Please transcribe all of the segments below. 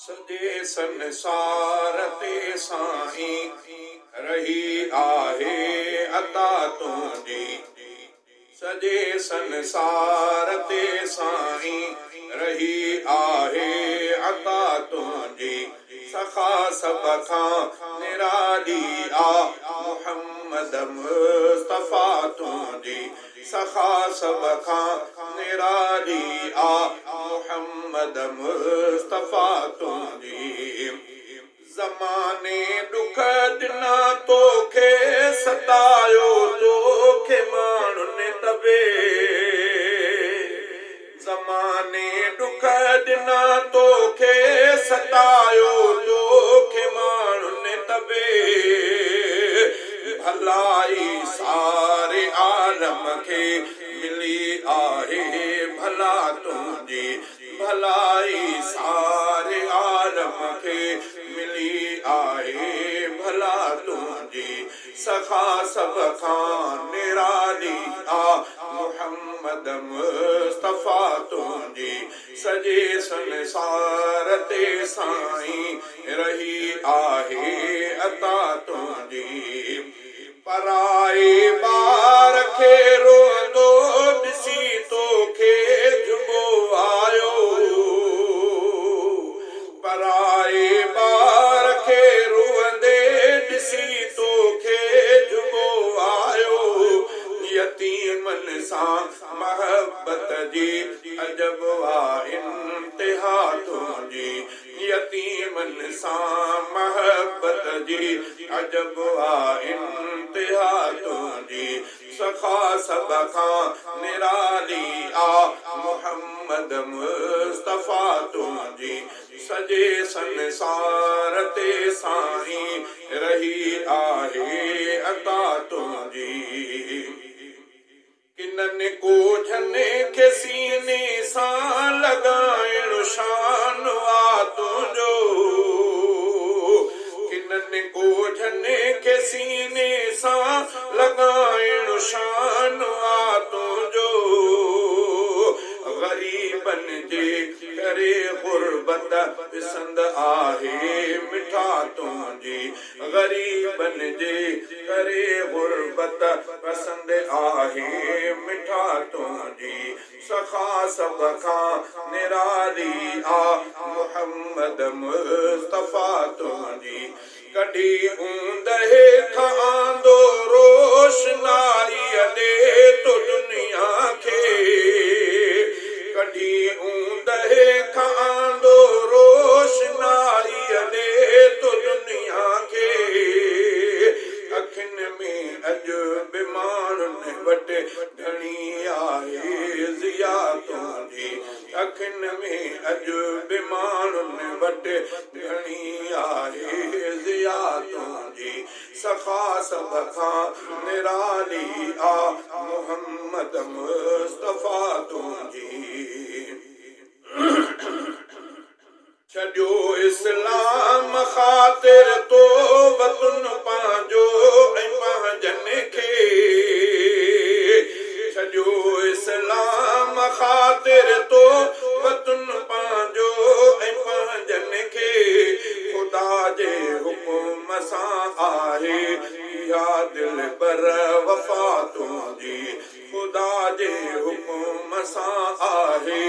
सजे संसार ते साईं रही आहे अता तुंहिंजी। सजे संसार ते साईं रही आहे अता तुंहिंजी। सखा सब खां निराली आ मुहम्मद मुस्तफा तुंहिंजी। सखा सब खां निराली आ मुहम्मद मुस्तफा तुंहिंजी। ज़माने दुख ॾिना तोखे सतायो तोखे माण्हुनि तबे। ज़माने दुख ॾिना तोखे सतायो तोखे माण्हुनि तबे। भलाई सारे आलम खे मिली आहे भला तुंहिंजी। भलाई सारे आलम खे मिली आहे भला तुंहिंजी। सखा सब खां निराली आ मुहम्मद मुस्तफा तुंहिंजी। सजे संसार ते साईं रही आहे अता तुंहिंजी। पराए ॿार खे रोंदो ॾिसी तोखे जुबो आयो। पराए ॿार खे रोंदे ॾिसी तोखे जुबो आयो। यतीमनि सां महबत जी अजब आ इंतिहा तुंहिंजी। यतीमनि सां महबत जी अजब आ इंतिहा तुंहिंजी। सखा सब खां निराली आ मुहम्मद मुस्तफा तुंहिंजी। सजे संसार ते साईं रही आहे अता तुंहिंजी। किननि कोझनि खे सीने सां लॻाइण शान आ तुंहिंजो। किननि कोझनि खे सीने सां लॻाइण शान आ तुंहिंजो। ग़रीबनि जे करे गुरबत पसंद आहे मिठा तुंहिंजी। ग़रीबनि जे करे गुरबत पसंद आहे मिठा तुंहिंजी। सखा सब खां निराली आ मुहम्मद मुस्तफा तुंहिंजी। कॾहिं ऊंदहि खां आंदो रोशनाई ॾे तो दुनिया खे। कॾहिं ऊंदहि खां आंदो रोशनाई ॾे तो दुनिया खे। अखियुनि में अॼु बि माण्हुनि वटि घणी आहे ज़िया तुंहिंजी। अखियुनि में अॼु बि माण्हुनि वटि घणी आहे ज़िया तुंहिंजी। सखा सब खां निराली आ मुहम्मद मुस्तफा तुंहिंजी। छॾियो इस्लाम ख़ातिर तो वतन पंहिंजो ऐं पंहिंजनि खे। छॾियो इस्लाम ख़ातिर तो वतन पंहिंजो ऐं पंहिंजनि खे। ख़ुदा जे हुकुम सां आहे इहा दिल बर वफ़ा तुंहिंजी। ख़ुदा जे हुकुम सां आहे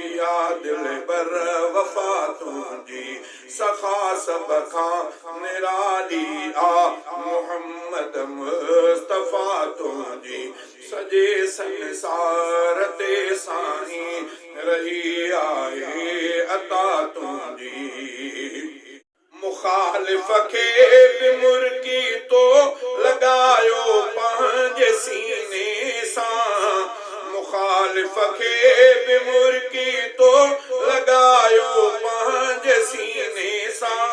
इहा दिल बर वफ़ा तुंहिंजी। सखा सब खां निराली आ मुहम्मद मुस्तफा तुंहिंजी। सजे संसार ते साईं रही आहे अता तुंहिंजी। मुखालिफ़ खे बि मुर्की तो लॻायो पंहिंजे सीने सां। मुखालिफ़ खे बि मुर्की तो लॻायो पंहिंजे सीने सां।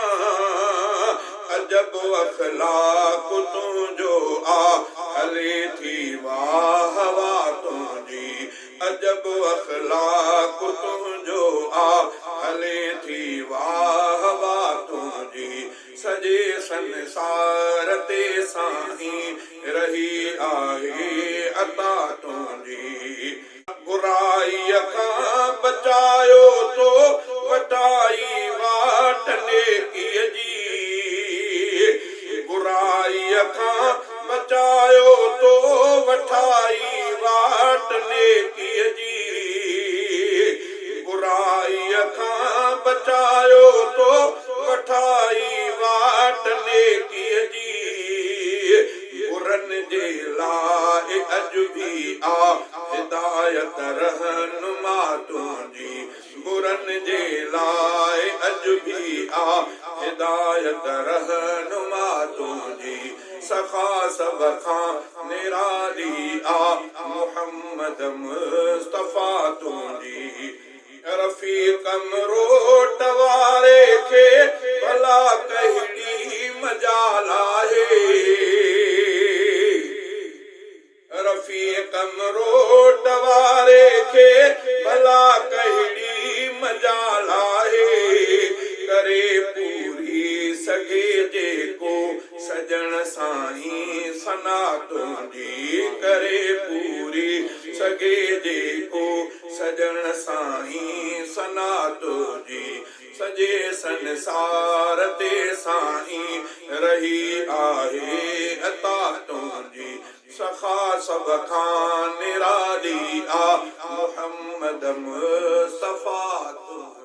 अजब अखलाक तुंहिंजो आ हले थी वाह वाह तुंहिंजी। अजब अखलाक तुंहिंजो आ हले थी वाह वाह तुंहिंजी। सजे संसार ते साईं रही आहे अता तुंहिंजी। बुराई खां बचायो तो वटाई वार वाट नेकीअ जी, बुराई खां बचायो तो वठाई वाट नेकीअ जी, बुराई खां बचायो तो वठाई वाट नेकीअ जी, बुरनि जे लाइ अॼु भी आ हिदायत रहनुमा तुंहिंजी, बुरनि जे लाइ अॼु भी आ हिदायत रहनुमा तुंहिंजी, सखा सब खां निराली आ मुहम्मद मुस्तफ़ा तुंहिंजी, रफ़ीक़ रोट वारे खे भला कहिड़ी मजाल आहे, रफ़ीक़ रोट वारे खे भला कहिड़ी मजाल आहे, करे पूरी सघे जेको सजण साईं सना तुंहिंजी, करे पूरी सघे जेको सजण साईं सना तुंहिंजी, सॼे संसार ते साईं रही आहे अता तुंहिंजी, सखा सब खां निराली आ मुहम्मद मुस्तफ़ा तुंहिंजी।